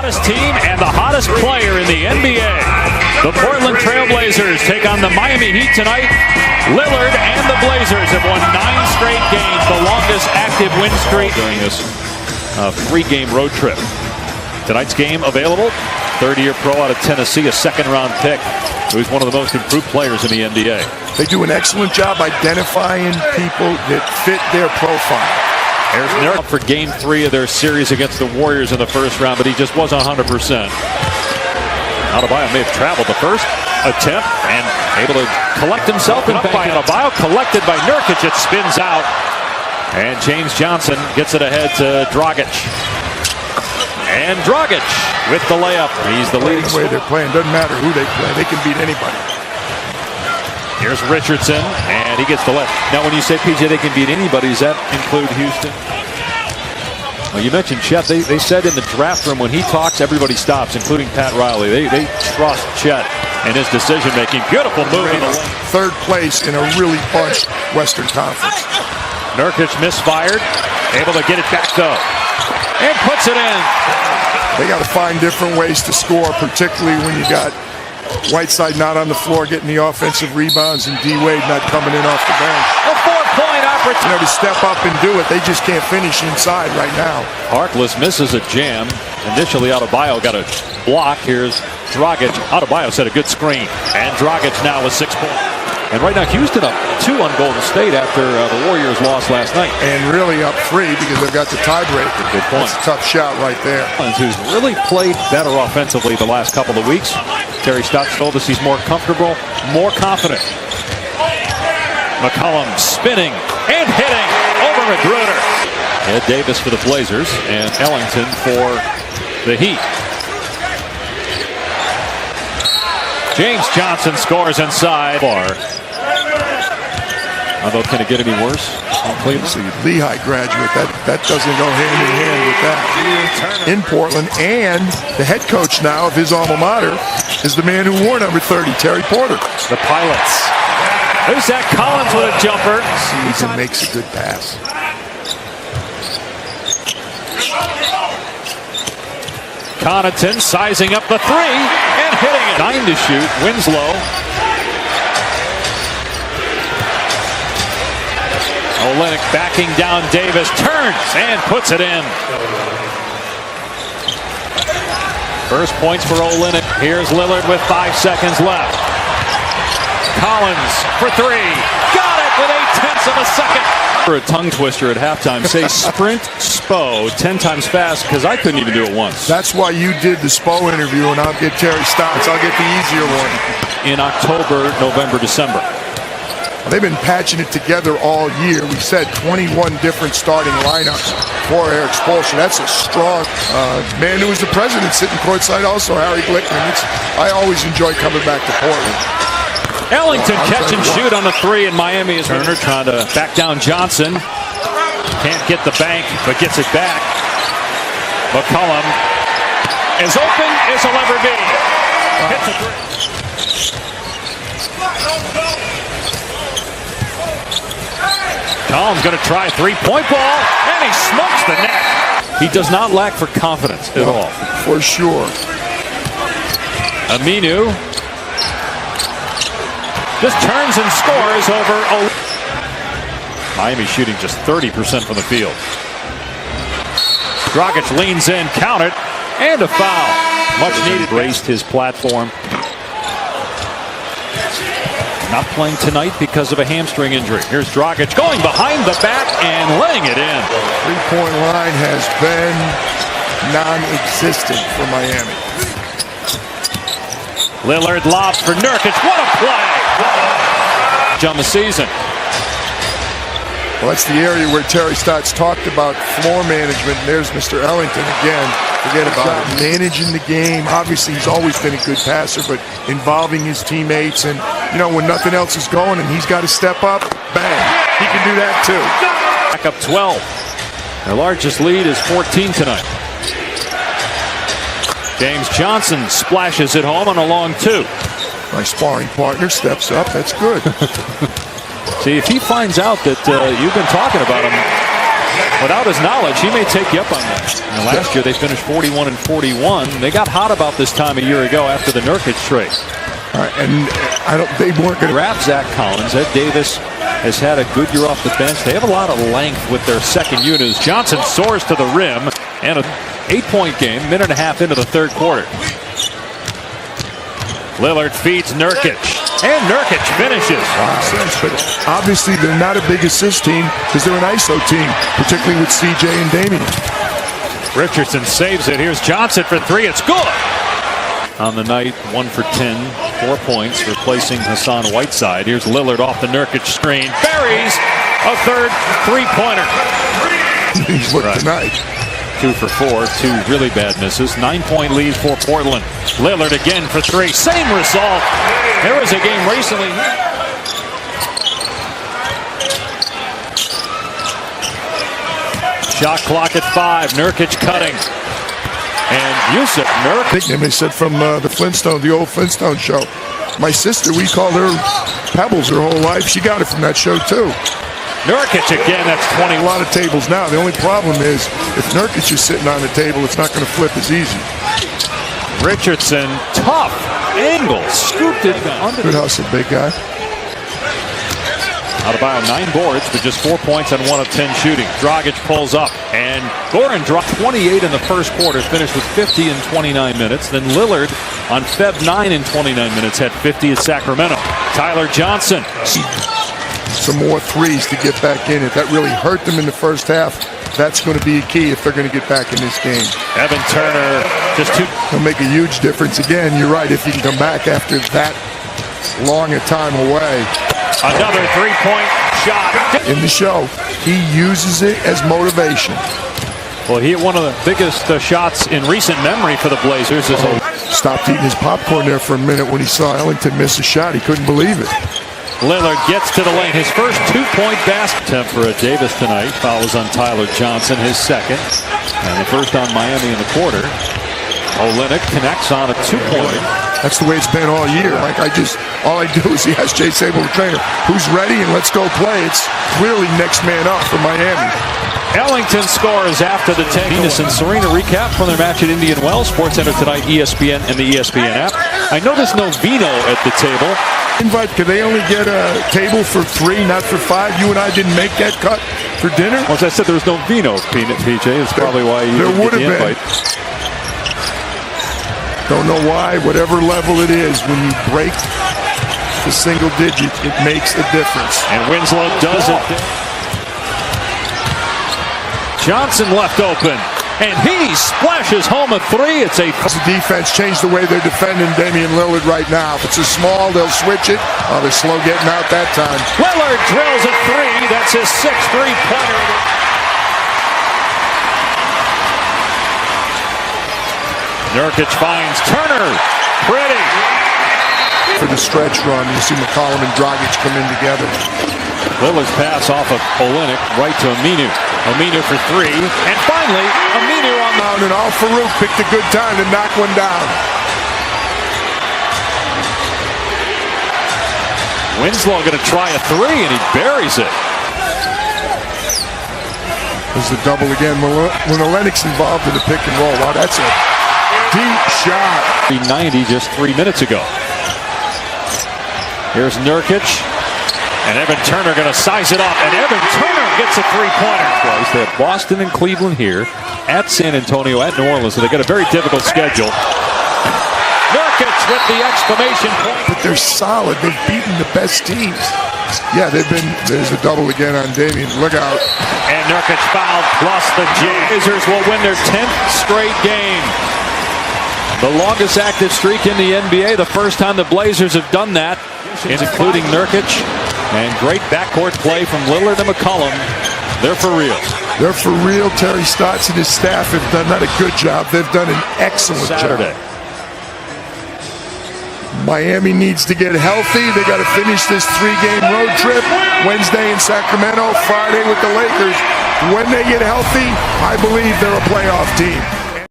hottest team and the hottest player in the NBA. The Portland Trail Blazers take on the Miami Heat tonight. Lillard and the Blazers have won 9 straight games, the longest active win streak during this 3-game road trip. Tonight's game available. 30-year pro out of Tennessee, a second-round pick, who's one of the most improved players in the NBA. They do an excellent job identifying people that fit their profile. They're up for Game 3 of their series against the Warriors in the first round, but he just wasn't 100%. Adebayo may have traveled the first attempt and able to collect himself. And up by Adebayo, collected by Nurkic. It spins out. And James Johnson gets it ahead to Dragic. And Dragic with the layup. He's the leading scorer. The way they're playing, doesn't matter who they play. They can beat anybody. Here's Richardson, and he gets the left. Now, when you say, PJ, they can beat anybody, does that include Houston? Well, you mentioned Chet. They said in the draft room when he talks, everybody stops, including Pat Riley. They trust Chet and his decision-making. Beautiful move in the lane. Third place in a really bunched Western Conference. Nurkic misfired, able to get it back, though, and puts it in. They got to find different ways to score, particularly when you got Whiteside not on the floor getting the offensive rebounds and D-Wade not coming in off the bench. A 4-point opportunity. To step up and do it. They just can't finish inside right now. Harkless misses a jam. Initially, Adebayo got a block. Here's Dragic. Adebayo set a good screen. And Dragic now with 6 points. And right now, Houston up 2 on Golden State after the Warriors lost last night. And really up 3 because they've got the tiebreaker. Good point. That's a tough shot right there. Who's really played better offensively the last couple of weeks. Terry Stotts told us he's more comfortable, more confident. McCollum spinning and hitting over Magruder. Ed Davis for the Blazers and Ellington for the Heat. James Johnson scores inside. Although, can it get any worse in Cleveland? See, Lehigh graduate, that doesn't go hand in hand with that. In Portland, and the head coach now of his alma mater is the man who wore number 30, Terry Porter. The Pilots. There's Zach Collins with a jumper. Season makes a good pass. Connaughton sizing up the 3 and hitting it. 9 to shoot. Winslow. Olynyk backing down Davis, turns and puts it in. First points for Olynyk. Here's Lillard with 5 seconds left. Collins for 3. Got it with 0.8 of a second. For a tongue twister at halftime, say sprint Spo 10 times fast, because I couldn't even do it once. That's why you did the Spo interview, and I'll get Terry Stotts. I'll get the easier one. In October, November, December. They've been patching it together all year. We said 21 different starting lineups for Erik Spoelstra. That's a strong man who was the president sitting courtside also, Harry Glickman. I always enjoy coming back to Portland. Ellington catch and shoot on the 3 in Miami. Is Turner trying to back down Johnson. Can't get the bank, but gets it back. McCollum as open as he'll ever be. Hits a 3. Collins going to try 3-point ball, and he smokes the net. He does not lack for confidence at all. For sure. Aminu just turns and scores over Miami shooting just 30% from the field. Dragic leans in, counted, and a foul. Much needed. Embraced his platform. Not playing tonight because of a hamstring injury. Here's Dragic going behind the back and laying it in. Three-point line has been non-existent for Miami. Lillard lobs for Nurkic. What a play! On the season. Well, that's the area where Terry Stotts talked about floor management. And there's Mr. Ellington again. Forget about it. Managing the game. Obviously, he's always been a good passer, but involving his teammates. And, you know, when nothing else is going and he's got to step up, bang. He can do that, too. Back up 12. Their largest lead is 14 tonight. James Johnson splashes it home on a long 2. My sparring partner steps up. That's good. See, if he finds out that you've been talking about him Without his knowledge, he may take you up on that. And last year they finished 41-41. They got hot about this time a year ago after the Nurkic trade. And they weren't going to grab Zach Collins. Ed Davis has had a good year off the bench. They have a lot of length with their second unit. Johnson soars to the rim, and an 8-point game, minute and a half into the third quarter. Lillard feeds Nurkic, and Nurkic finishes. But obviously they're not a big assist team because they're an ISO team, particularly with CJ and Damian. Richardson saves it. Here's Johnson for three. It's good. On the night, 1 for 10, 4 points, replacing Hassan Whiteside. Here's Lillard off the Nurkic screen. Buries a third three-pointer. He's looked tonight. 2 for 4, 2 really bad misses. 9-point lead for Portland. Lillard again for three. Same result. There was a game recently. Shot clock at 5. Nurkic cutting. And Yusuf Nurkic. They said from the old Flintstone show. My sister, we called her Pebbles her whole life. She got it from that show too. Nurkic again, that's 20. A lot of tables now. The only problem is if Nurkic is sitting on the table, it's not going to flip as easy. Richardson, tough angle, scooped it under. Good hustle, big guy. Adebayo 9 boards, but just 4 points on 1 of 10 shooting. Dragic pulls up, and Goran dropped 28 in the first quarter, finished with 50 in 29 minutes. Then Lillard on Feb 9 in 29 minutes had 50 at Sacramento. Tyler Johnson. Some more threes to get back in it. That really hurt them in the first half. That's going to be a key if they're going to get back in this game. Evan Turner, just 2. It'll make a huge difference. Again, you're right. If you can come back after that long a time away. Another three-point shot. In the show, he uses it as motivation. Well, he hit one of the biggest shots in recent memory for the Blazers. Stopped eating his popcorn there for a minute when he saw Ellington miss a shot. He couldn't believe it. Lillard gets to the lane. His first 2-point basket. Attempt for Davis tonight. Follows on Tyler Johnson, his second. And the first on Miami in the quarter. Olynyk connects on a 2-pointer. That's the way it's been all year. All I do is he has Jay Sable, the trainer, who's ready and let's go play. It's clearly next man up for Miami. Ellington scores after the 10. Venus and Serena recap from their match at Indian Wells. SportsCenter tonight, ESPN and the ESPN app. I know there's no vino at the table. Invite, could they only get a table for 3, not for 5? You and I didn't make that cut for dinner? Well, as I said, there was no vino, PJ. It's probably why you didn't get the invite. Don't know why. Whatever level it is, when you break the single digit, it makes a difference. And Winslow does it. Johnson left open, and he splashes home a 3. It's a defense changed the way they're defending Damian Lillard right now. If it's a small, they'll switch it. Oh, they're slow getting out that time. Lillard drills a 3. That's his 6th three-pointer. Nurkic finds Turner. Pretty. For the stretch run, you see McCollum and Dragic come in together. Lillard's pass off of Olynyk right to Aminu. Aminu for 3. And finally, Aminu on the... And Al-Farouq picked a good time to knock one down. Winslow going to try a 3, and he buries it. There's the double again. When Olynyk's involved in the pick and roll, wow, that's a deep shot. 90 just 3 minutes ago. Here's Nurkic. And Evan Turner going to size it up. And Evan Turner gets a three-pointer. They have Boston and Cleveland here, at San Antonio, at New Orleans. So they got a very difficult schedule. Nurkic with the exclamation point. But they're solid. They've beaten the best teams. Yeah, there's a double again on Damian. Look out. And Nurkic fouled, plus the Blazers will win their 10th straight game. The longest active streak in the NBA. The first time the Blazers have done that, including Nurkic. And great backcourt play from Lillard and McCollum. They're for real. They're for real. Terry Stotts and his staff have done not a good job. They've done an excellent job. Miami needs to get healthy. They got to finish this 3-game road trip. Wednesday in Sacramento, Friday with the Lakers. When they get healthy, I believe they're a playoff team.